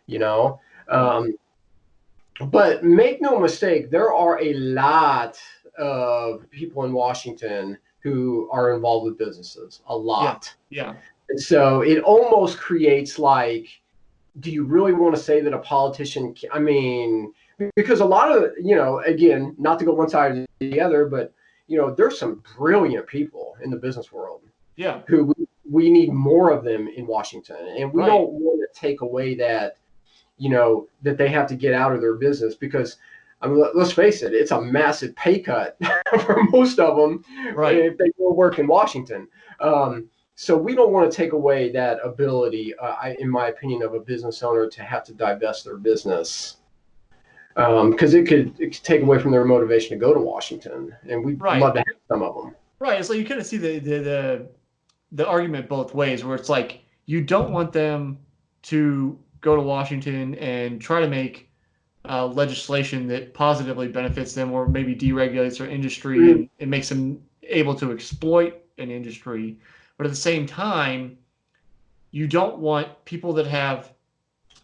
you know. Right. Um, but make no mistake, there are a lot of people in Washington who are involved with businesses, a Yeah. lot. Yeah. And so it almost creates like, do you really want to say that a politician, I mean, because a lot of, again, not to go one side or the other, but, there's some brilliant people in the business world Yeah. who we need more of them in Washington. And we Right. don't want to take away that, that they have to get out of their business because, I mean, let's face it, it's a massive pay cut for most of them Right. if they go work in Washington. So we don't want to take away that ability, in my opinion, of a business owner to have to divest their business because it could take away from their motivation to go to Washington, and we'd love Right. to have some of them. Right. It's like you kind of see the argument both ways, where it's like you don't want them to go to Washington and try to make legislation that positively benefits them or maybe deregulates their industry Mm, and it makes them able to exploit an industry. But at the same time, you don't want people that have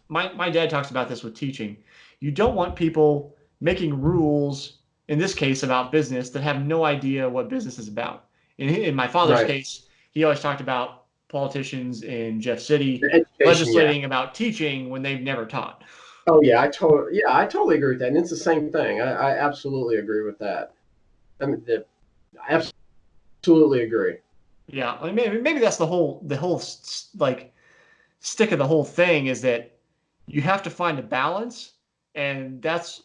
my dad talks about this with teaching. You don't want people making rules in this case about business that have no idea what business is about. In my father's right. case, he always talked about politicians in Jeff City The education, yeah. legislating about teaching when they've never taught. Oh yeah, I totally agree with that, and it's the same thing. I absolutely agree with that. I mean, I absolutely agree. Yeah, I mean, maybe that's the whole like stick of the whole thing is that you have to find a balance, and that's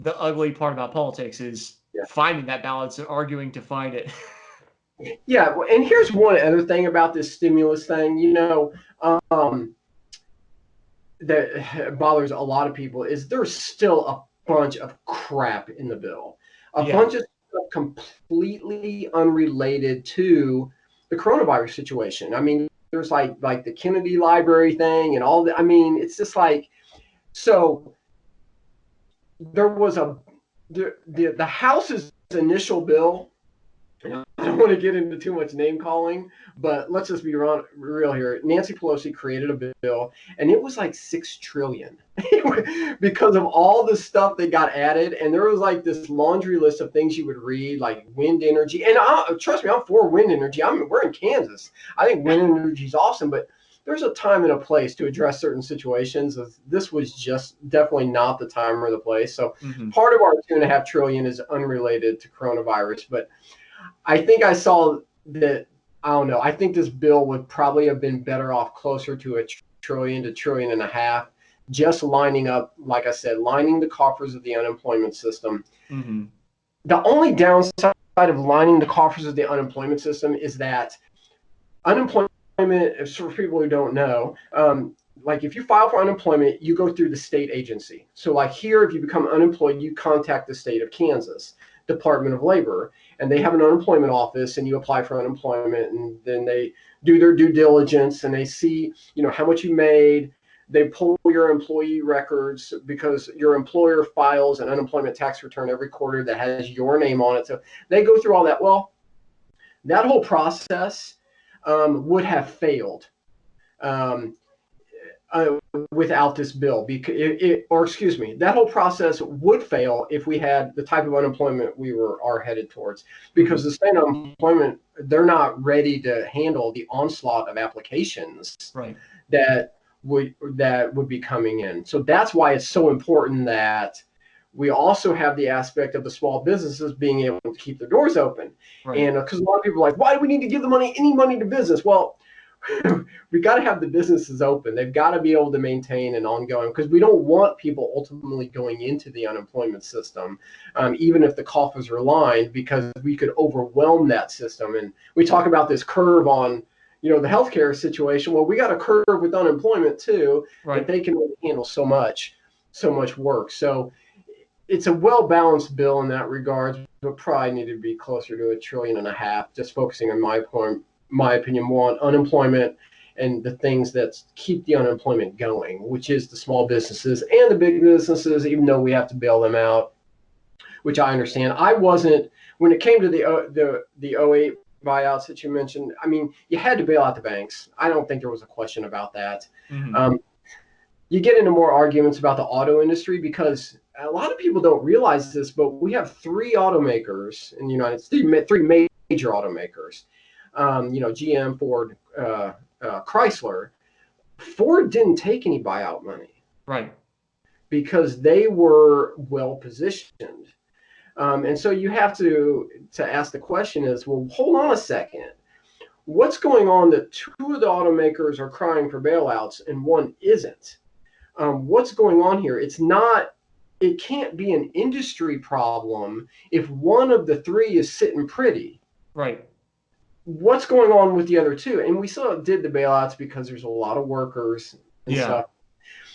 the ugly part about politics is Yeah. finding that balance and arguing to find it. Yeah, well, and here's one other thing about this stimulus thing, um, that bothers a lot of people is there's still a bunch of crap in the bill, a Yeah, bunch of stuff completely unrelated to the coronavirus situation. I mean, there's like the Kennedy Library thing and all that. I mean, it's just like so. There was the House's initial bill. I don't want to get into too much name calling, but let's just be real here. Nancy Pelosi created a bill, and it was like 6 trillion because of all the stuff that got added. And there was like this laundry list of things you would read, like wind energy. And trust me, I'm for wind energy. We're in Kansas. I think wind energy is awesome, but there's a time and a place to address certain situations. This was just definitely not the time or the place. So hmm part of our 2.5 trillion is unrelated to coronavirus, but I think I saw that. I don't know. I think this bill would probably have been better off closer to a trillion to trillion and a half, just lining up, like I said, lining the coffers of the unemployment system. hmm The only downside of lining the coffers of the unemployment system is that unemployment, for people who don't know, like if you file for unemployment, you go through the state agency. So, like here, if you become unemployed, you contact the state of Kansas Department of Labor, and they have an unemployment office, and you apply for unemployment, and then they do their due diligence, and they see, how much you made. They pull your employee records because your employer files an unemployment tax return every quarter that has your name on it. So they go through all that. Well, that whole process would have failed um, without this bill. Because or excuse me, that whole process would fail if we had the type of unemployment we are headed towards. hmm Because the state unemployment, they're not ready to handle the onslaught of applications right. that would be coming in. So that's why it's so important that we also have the aspect of the small businesses being able to keep their doors open. Right. And because a lot of people are like, why do we need to give any money to business? Well, we got to have the businesses open. They've got to be able to maintain an ongoing, because we don't want people ultimately going into the unemployment system, even if the coffers are lined, because we could overwhelm that system. And we talk about this curve on, the healthcare situation. Well, we got a curve with unemployment too, that Right. they can only handle so much work. So it's a well balanced bill in that regard, but probably need to be closer to a trillion and a half. Just focusing on my opinion, more on unemployment and the things that keep the unemployment going, which is the small businesses and the big businesses. Even though we have to bail them out, which I understand. I wasn't when it came to the '08 buyouts that you mentioned. I mean, you had to bail out the banks. I don't think there was a question about that. hmm Um, you get into more arguments about the auto industry because a lot of people don't realize this, but we have three automakers in the United States, three major automakers. GM, Ford, Chrysler. Ford didn't take any buyout money Right. because they were well positioned. And so you have to ask the question is, well, hold on a second. What's going on that two of the automakers are crying for bailouts and one isn't? What's going on here? It can't be an industry problem if one of the three is sitting pretty. Right. What's going on with the other two? And we still did the bailouts because there's a lot of workers and Yeah. stuff.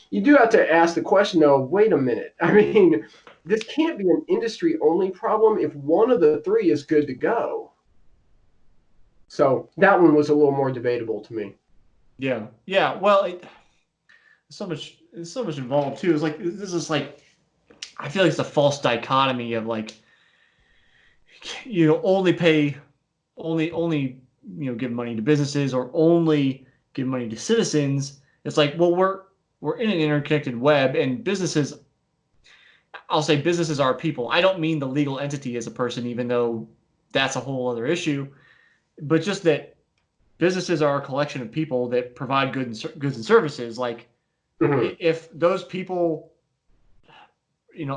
You do have to ask the question, though, wait a minute. I mean, this can't be an industry only problem if one of the three is good to go. So that one was a little more debatable to me. Yeah. Yeah. Well, it's so much involved too. It's like this is like I feel like it's a false dichotomy of like only pay only give money to businesses or only give money to citizens. It's like, well, we're in an interconnected web, and businesses, I'll say businesses are people. I don't mean the legal entity as a person, even though that's a whole other issue, but just that businesses are a collection of people that provide goods and services. Like Mm-hmm. if those people,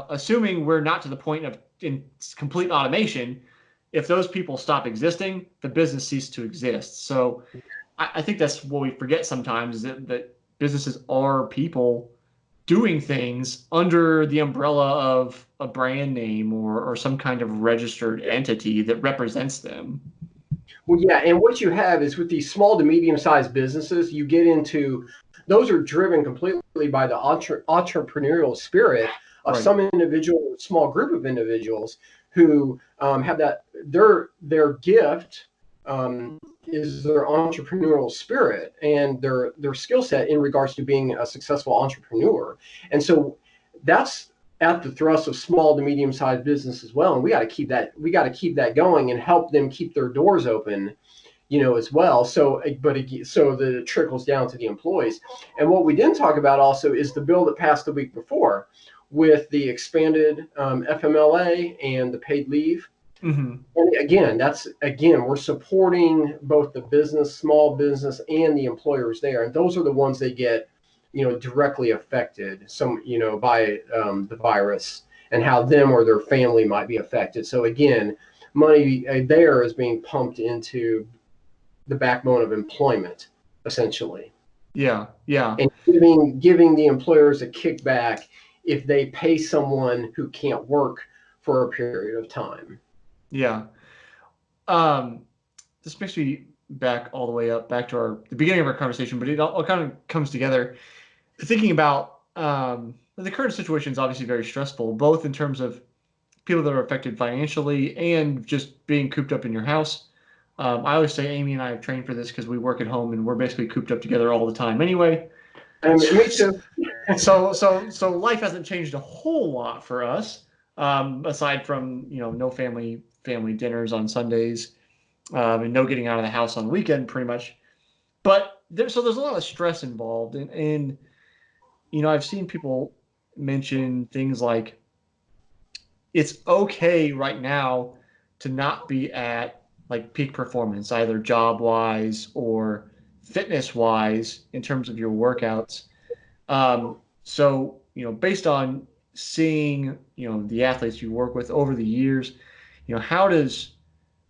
assuming we're not to the point of in complete automation, if those people stop existing, the business ceases to exist. So I think that's what we forget sometimes is that businesses are people doing things under the umbrella of a brand name or some kind of registered entity that represents them. Well, yeah, and what you have is with these small to medium-sized businesses, you get into those are driven completely by the entrepreneurial spirit of Right. some individual, small group of individuals who have that their gift is their entrepreneurial spirit and their skill set in regards to being a successful entrepreneur, and so that's at the thrust of small to medium sized business as well. And we got to keep that going and help them keep their doors open, as well. So that it trickles down to the employees. And what we didn't talk about also is the bill that passed the week before with the expanded FMLA and the paid leave. Mm-hmm. And again, we're supporting both the business, small business, and the employers there, and those are the ones that get, directly affected. By the virus and how them or their family might be affected. So again, money there is being pumped into the backbone of employment, essentially, Yeah. Yeah. and giving the employers a kickback if they pay someone who can't work for a period of time. Yeah. Um, this makes me back all the way up back to the beginning of our conversation, but it all kind of comes together. Thinking about the current situation is obviously very stressful, both in terms of people that are affected financially and just being cooped up in your house. I always say Amy and I have trained for this because we work at home and we're basically cooped up together all the time anyway. And me too. So life hasn't changed a whole lot for us, aside from no family dinners on Sundays, and no getting out of the house on the weekend, pretty much. But there's a lot of stress involved, and I've seen people mention things like it's okay right now to not be at like peak performance, either job wise or fitness wise in terms of your workouts. So, based on seeing, the athletes you work with over the years, how does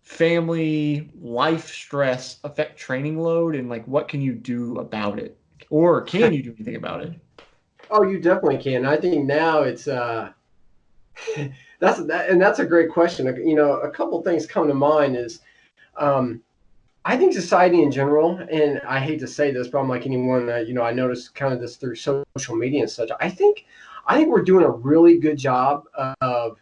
family life stress affect training load and like what can you do about it? Or can you do anything about it? Oh, you definitely can. I think now it's that's a great question. A couple things come to mind is um, I think society in general, and I hate to say this, but I'm like anyone that I noticed kind of this through social media and such. I think we're doing a really good job of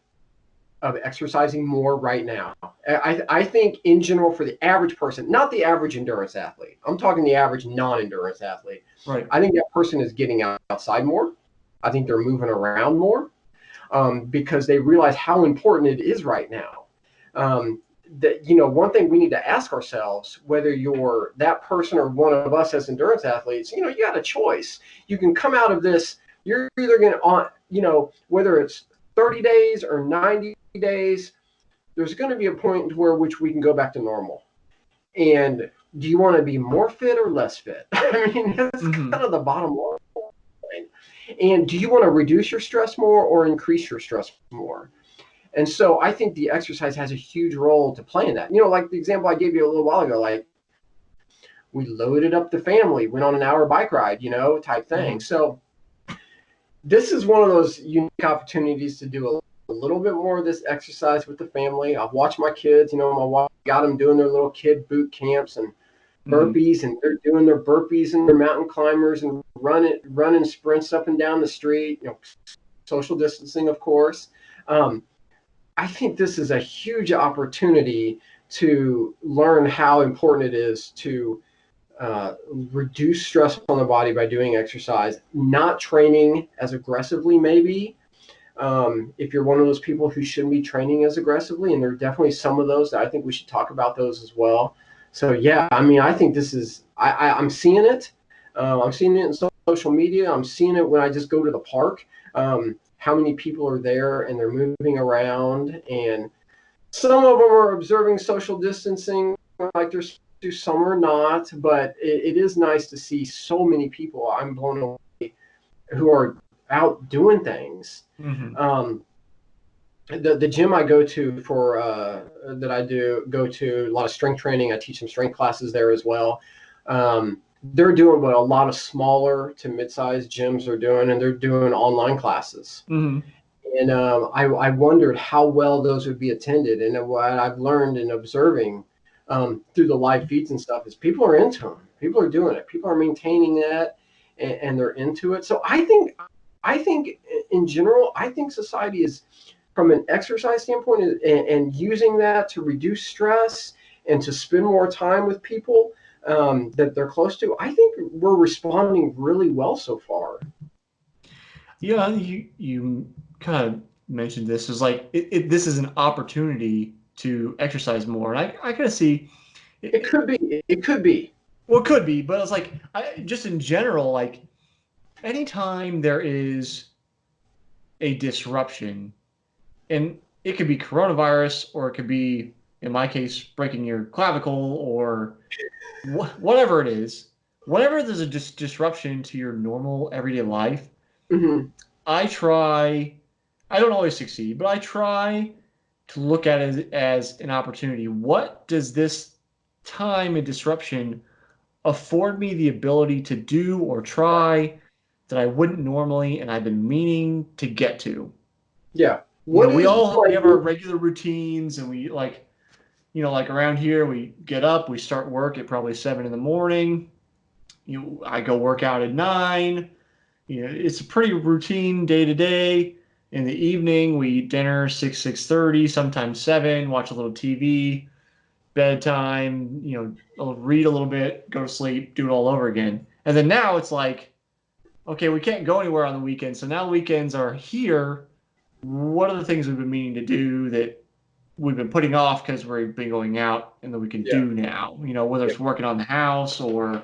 exercising more right now. I think in general for the average person, not the average endurance athlete. I'm talking the average non-endurance athlete. Right. I think that person is getting outside more. I think they're moving around more because they realize how important it is right now. Um, that, you know, one thing we need to ask ourselves, whether you're that person or one of us as endurance athletes, you know, you got a choice. You can come out of this, you're either going to, you know, whether it's 30 days or 90 days, there's going to be a point where which we can go back to normal. And do you want to be more fit or less fit? I mean, that's Mm-hmm. kind of the bottom line. And do you want to reduce your stress more or increase your stress more? And so I think the exercise has a huge role to play in that. You know, like the example I gave you a little while ago, like we loaded up the family, went on an hour bike ride, you know, type thing. Mm-hmm. So this is one of those unique opportunities to do a little bit more of this exercise with the family. I've watched my kids, you know, my wife got them doing their little kid boot camps and Mm-hmm. burpees, and they're doing their burpees and their mountain climbers and running sprints up and down the street, you know, social distancing, of course. I think this is a huge opportunity to learn how important it is to reduce stress on the body by doing exercise, not training as aggressively, maybe. If you're one of those people who shouldn't be training as aggressively, and there are definitely some of those that I think we should talk about those as well. So yeah, I mean, I think this is, I'm seeing it. I'm seeing it in social media. I'm seeing it when I just go to the park. How many people are there and they're moving around, and some of them are observing social distancing like they're supposed to, some are not, but it is nice to see so many people. I'm blown away who are out doing things. Mm-hmm. The gym I go to for that I do go to a lot of strength training. I teach some strength classes there as well. They're doing what a lot of smaller to mid-sized gyms are doing, and they're doing online classes. Mm-hmm. And I wondered how well those would be attended. And what I've learned in observing through the live feeds and stuff is people are into them. People are doing it. People are maintaining that, and they're into it. So I think in general, I think society is, from an exercise standpoint, and using that to reduce stress and to spend more time with people that they're close to. I think we're responding really well so far. Yeah, you kind of mentioned this is like this is an opportunity to exercise more, and I kind of see It it, could be. It could be. well, it could be, but it's like just in general, like anytime there is a disruption, and it could be coronavirus, or it could be, in my case, breaking your clavicle, or whatever it is, whenever there's a disruption to your normal everyday life, Hmm. I try, I don't always succeed, but I try to look at it as an opportunity. What does this time and disruption afford me the ability to do or try that I wouldn't normally, and I've been meaning to get to? Yeah. You know, What is we like? have our regular routines, and we like, you know, like around here, we get up, we start work at probably 7 in the morning. I go work out at 9. You know, it's a pretty routine day to day. In the evening, we eat dinner 6:30, sometimes 7. Watch a little TV, bedtime. You know, I'll read a little bit, go to sleep, do it all over again. And then now it's like, okay, we can't go anywhere on the weekends, so now weekends are here. What are the things we've been meaning to do that we've been putting off because we've been going out and that we can Yeah. do now? You know, whether Yeah. it's working on the house or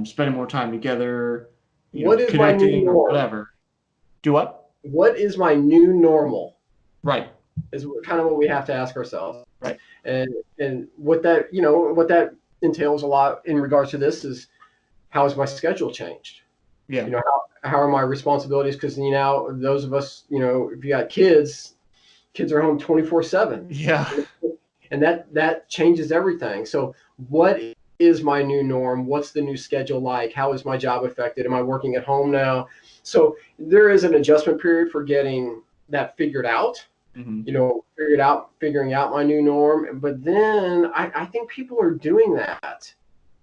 spending more time together, you know, What is my new connecting or norm? whatever. Do what? What is my new normal? Right. Is kind of what we have to ask ourselves. Right. And what that, you know, what that entails a lot in regards to this is, how has my schedule changed? Yeah. You know, how are my responsibilities? Because, you know, those of us, you know, if you got kids, kids are home 24/7, Yeah. and that changes everything. So what is my new norm? What's the new schedule like? How is my job affected? Am I working at home now? So there is an adjustment period for getting that figured out, Mm-hmm. you know, figuring out my new norm. But then I think people are doing that.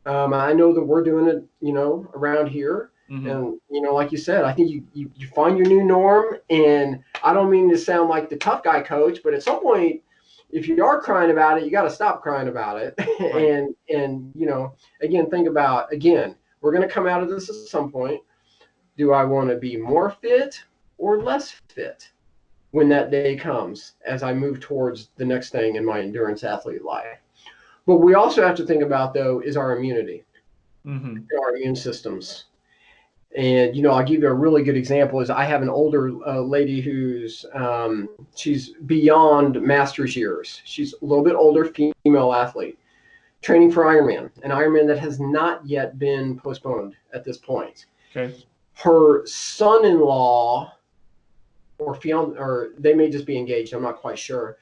I know that we're doing it, you know, around here. Mm-hmm. And, you know, like you said, I think you find your new norm. And I don't mean to sound like the tough guy coach, but at some point, if you are crying about it, you got to stop crying about it. Right. And, you know, again, think about, again, we're going to come out of this at some point. Do I want to be more fit or less fit? when that day comes as I move towards the next thing in my endurance athlete life. But we also have to think about, though, is our immunity, our immune systems. And, I'll give you a really good example is I have an older lady who's, she's beyond master's years. She's a little bit older, female athlete, training for Ironman, an Ironman that has not yet been postponed at this point. Okay. Her son-in-law or they may just be engaged, I'm not quite sure,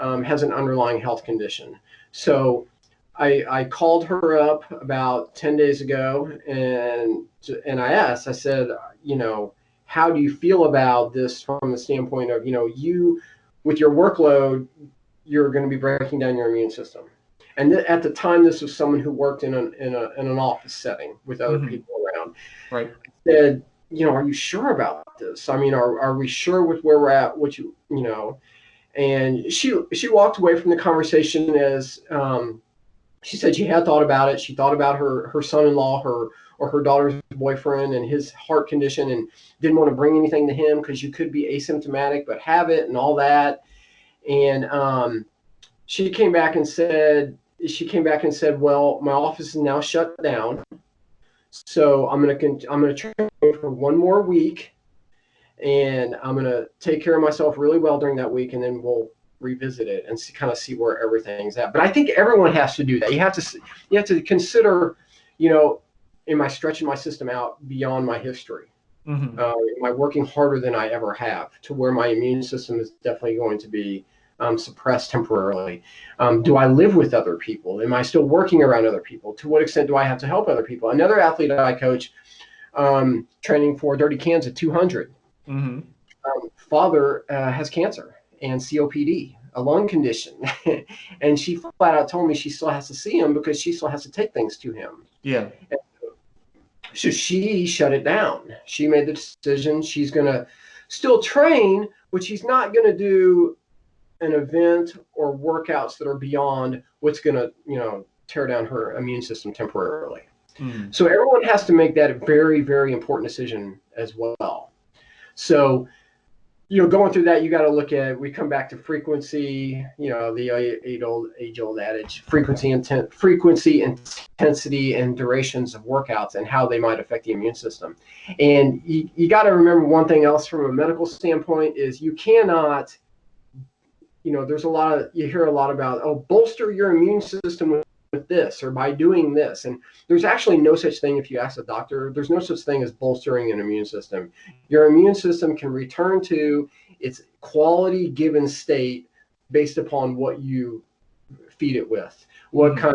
has an underlying health condition. So I called her up about 10 days ago and I asked, I said, how do you feel about this from the standpoint of, you with your workload, you're going to be breaking down your immune system. And at the time, this was someone who worked in an office setting with other people around. Right. I said, are you sure about this? I mean, are we sure with where we're at? And she walked away from the conversation as she said she had thought about it. She thought about her son-in-law, her daughter's boyfriend and his heart condition, and didn't want to bring anything to him because you could be asymptomatic but have it and all that. And she came back and said, well, my office is now shut down, so I'm gonna train for one more week, and I'm gonna take care of myself really well during that week, and then we'll revisit it and kind of see where everything's at. But I think everyone has to do that. You have to consider, am I stretching my system out beyond my history? Am I working harder than I ever have to where my immune system is definitely going to be suppressed temporarily? Do I live with other people? Am I still working around other people? To what extent do I have to help other people? Another athlete I coach, training for Dirty Kansas 200, father has cancer and COPD, a lung condition. And she flat out told me she still has to see him because she still has to take things to him. Yeah. So she shut it down. She made the decision she's going to still train, but she's not going to do an event or workouts that are beyond what's going to, tear down her immune system temporarily. So everyone has to make that very, very important decision as well. So, going through that, you got to look at, we come back to frequency, the age-old adage, frequency, intensity, and durations of workouts and how they might affect the immune system. And you got to remember one thing else from a medical standpoint is you cannot, there's you hear a lot about, bolster your immune system with this or by doing this. And there's actually no such thing, if you ask a doctor, there's no such thing as bolstering an immune system. Your immune system can return to its quality given state based upon what you feed it with, what kind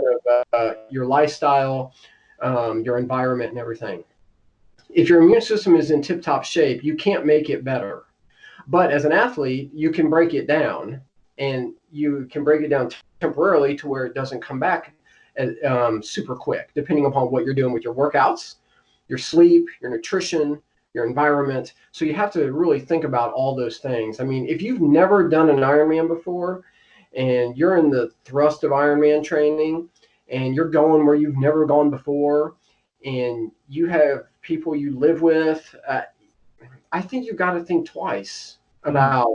of your lifestyle, your environment and everything. If your immune system is in tip-top shape, you can't make it better. But as an athlete, you can break it down, and you can break it down temporarily to where it doesn't come back super quick, depending upon what you're doing with your workouts, your sleep, your nutrition, your environment. So you have to really think about all those things. I mean, if you've never done an Ironman before and you're in the thrust of Ironman training and you're going where you've never gone before and you have people you live with, I think you've got to think twice about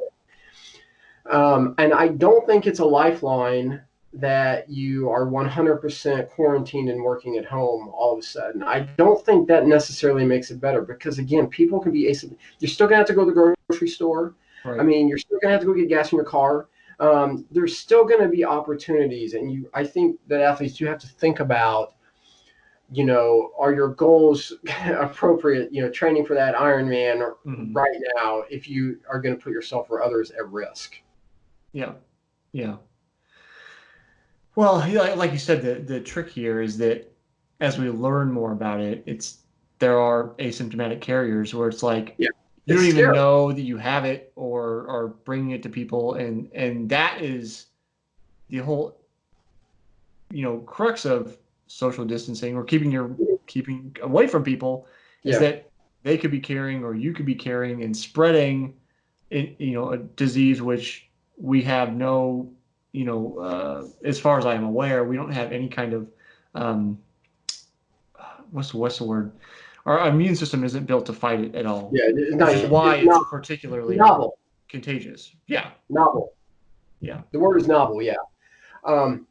and I don't think it's a lifeline that you are 100% quarantined and working at home all of a sudden. I don't think that necessarily makes it better because, again, people can be asymptomatic. You're still going to have to go to the grocery store. Right. I mean, you're still going to have to go get gas in your car. There's still going to be opportunities. And I think that athletes do have to think about, are your goals appropriate, training for that Ironman right now if you are going to put yourself or others at risk. Yeah. Yeah. Well, like you said, the trick here is that as we learn more about it, there are asymptomatic carriers where it's like you don't even know that you have it or are bringing it to people, and that is the whole crux of social distancing or keeping away from people is that they could be carrying or you could be carrying and spreading a disease which we have no. As far as I am aware, we don't have any kind of what's the word? Our immune system isn't built to fight it at all. Yeah, it's why it's particularly novel. contagious. Yeah. Novel. Yeah. The word is novel. Yeah. Um,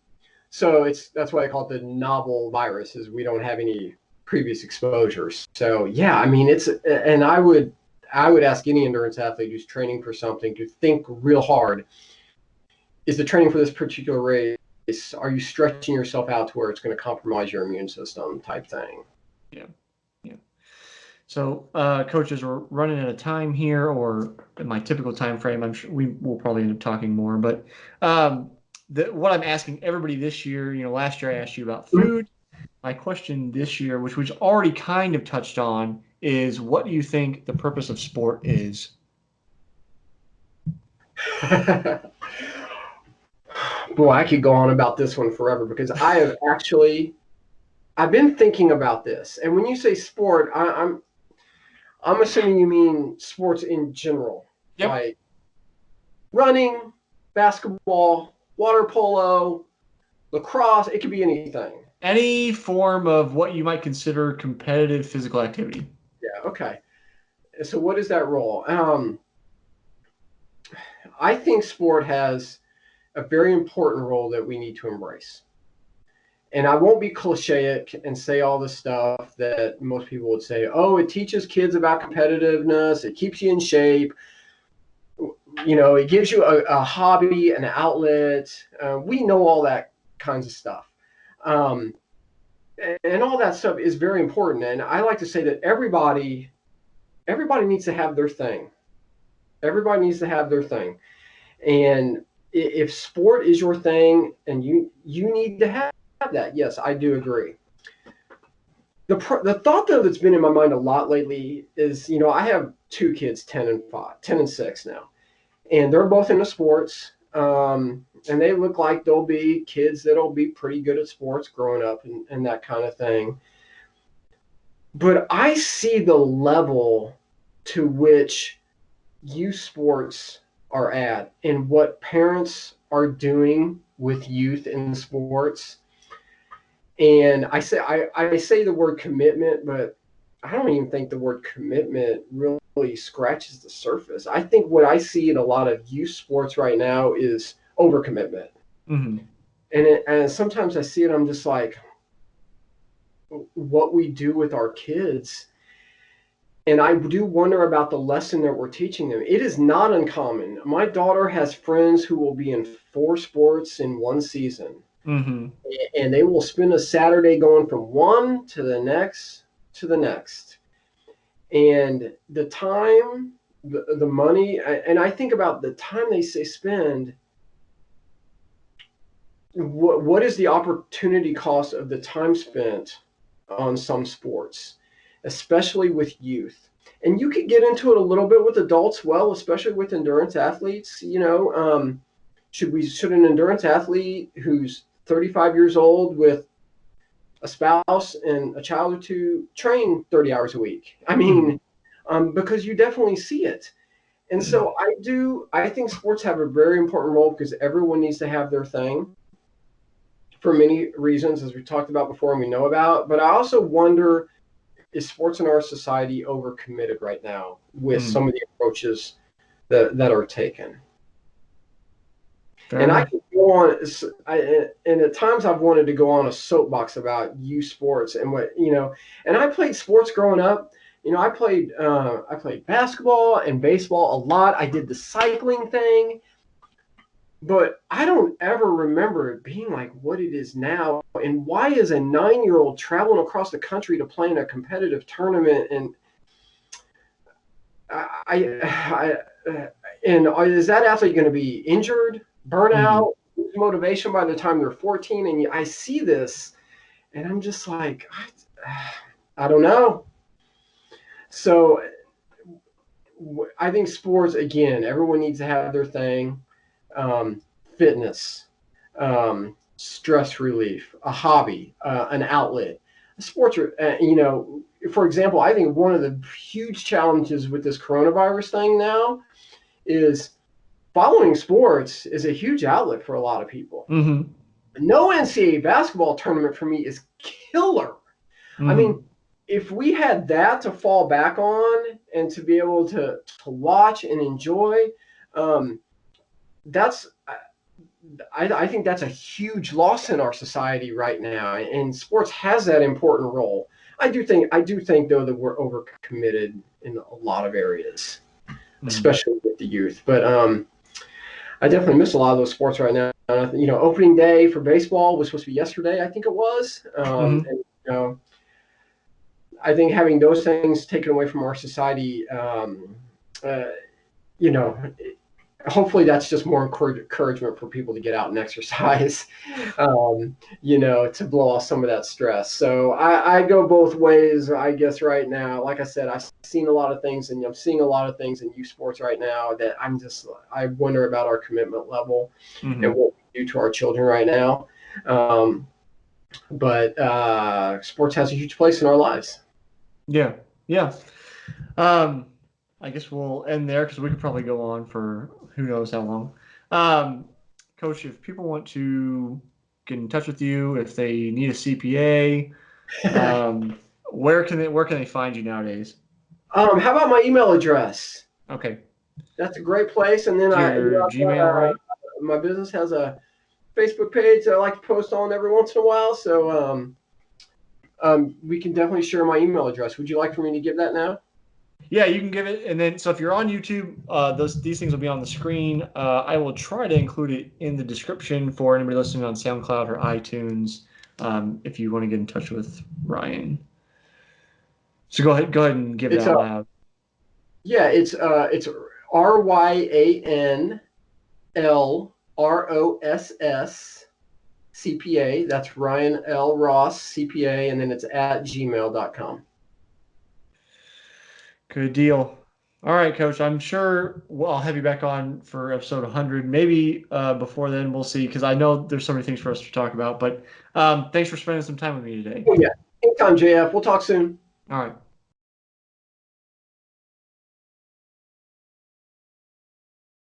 so that's why I call it the novel virus, is we don't have any previous exposures. So yeah, I mean and I would ask any endurance athlete who's training for something to think real hard. Is the training for this particular race, are you stretching yourself out to where it's going to compromise your immune system type thing? Yeah. Yeah. So, coaches, we're running out of time here, or in my typical time frame. I'm sure we will probably end up talking more. But what I'm asking everybody this year, last year I asked you about food. My question this year, which we've already kind of touched on, is what do you think the purpose of sport is? Boy, I could go on about this one forever, because I've been thinking about this. And when you say sport, I'm assuming you mean sports in general, Yep. like running, basketball, water polo, lacrosse. It could be anything. Any form of what you might consider competitive physical activity. Yeah. Okay. So what is that role? I think sport has a very important role that we need to embrace. And I won't be cliche and say all the stuff that most people would say. Oh, it teaches kids about competitiveness. It keeps you in shape. It gives you a hobby, an outlet. We know all that kinds of stuff. Um, and all that stuff is very important. And I like to say that everybody needs to have their thing. Everybody needs to have their thing. And if sport is your thing, and you need to have that, yes, I do agree. The thought, though, that's been in my mind a lot lately is, I have two kids, 10 and 6 now, and they're both into sports. And they look like they'll be kids that'll be pretty good at sports growing up, and that kind of thing. But I see the level to which youth sports are at, and what parents are doing with youth in sports. And I say the word commitment, but I don't even think the word commitment really scratches the surface. I think what I see in a lot of youth sports right now is overcommitment. Mm-hmm. And sometimes I see it, I'm just like, what we do with our kids. And I do wonder about the lesson that we're teaching them. It is not uncommon. My daughter has friends who will be in 4 sports in one season. Mm-hmm. And they will spend a Saturday going from one to the next to the next. And the time, the money, and I think about the time they say spend. What is the opportunity cost of the time spent on some sports, especially with youth? And you could get into it a little bit with adults, well, especially with endurance athletes. Should an endurance athlete who's 35 years old with a spouse and a child or two train 30 hours a week? I mean, because you definitely see it. And so I think sports have a very important role, because everyone needs to have their thing for many reasons, as we talked about before and we know about. But I also wonder, is sports in our society overcommitted right now with some of the approaches that are taken? And I can go on, and at times I've wanted to go on a soapbox about youth sports and and I played sports growing up. I played basketball and baseball a lot. I did the cycling thing, but I don't ever remember it being like what it is now. And why is a 9-year-old traveling across the country to play in a competitive tournament? And is that athlete going to be injured, burnout, lose motivation by the time they're 14? And I see this, and I'm just like, I don't know. So I think sports, again, everyone needs to have their thing. Fitness, stress relief, a hobby, an outlet. Sports are, for example, I think one of the huge challenges with this coronavirus thing now is following sports is a huge outlet for a lot of people. Mm-hmm. No NCAA basketball tournament for me is killer. Mm-hmm. I mean, if we had that to fall back on and to be able to watch and enjoy, That's I think that's a huge loss in our society right now, and sports has that important role. I do think though that we're overcommitted in a lot of areas, especially with the youth. But I definitely miss a lot of those sports right now. Opening day for baseball was supposed to be yesterday, I think it was. And I think having those things taken away from our society, uh, you know, hopefully that's just more encouragement for people to get out and exercise, to blow off some of that stress. So I go both ways, I guess, right now. Like I said, I've seen a lot of things, and I'm seeing a lot of things in youth sports right now that I wonder about our commitment level and what we do to our children right now. But sports has a huge place in our lives. Yeah. I guess we'll end there because we could probably go on for who knows how long. Coach, if people want to get in touch with you, if they need a CPA, where can they find you nowadays? How about my email address? Okay. That's a great place. And then Gmail, right? My business has a Facebook page that I like to post on every once in a while. So we can definitely share my email address. Would you like for me to give that now? Yeah, you can give it. And then, so if you're on YouTube, these things will be on the screen. I will try to include it in the description for anybody listening on SoundCloud or iTunes, if you want to get in touch with Ryan. So go ahead and give that loud. Yeah, it's RyanLRoss CPA. That's Ryan L. Ross CPA, and then it's at gmail.com. Good deal. All right, Coach. I'm sure I'll have you back on for episode 100. Maybe before then, we'll see, because I know there's so many things for us to talk about. But thanks for spending some time with me today. Oh, yeah. Anytime, JF. We'll talk soon. All right.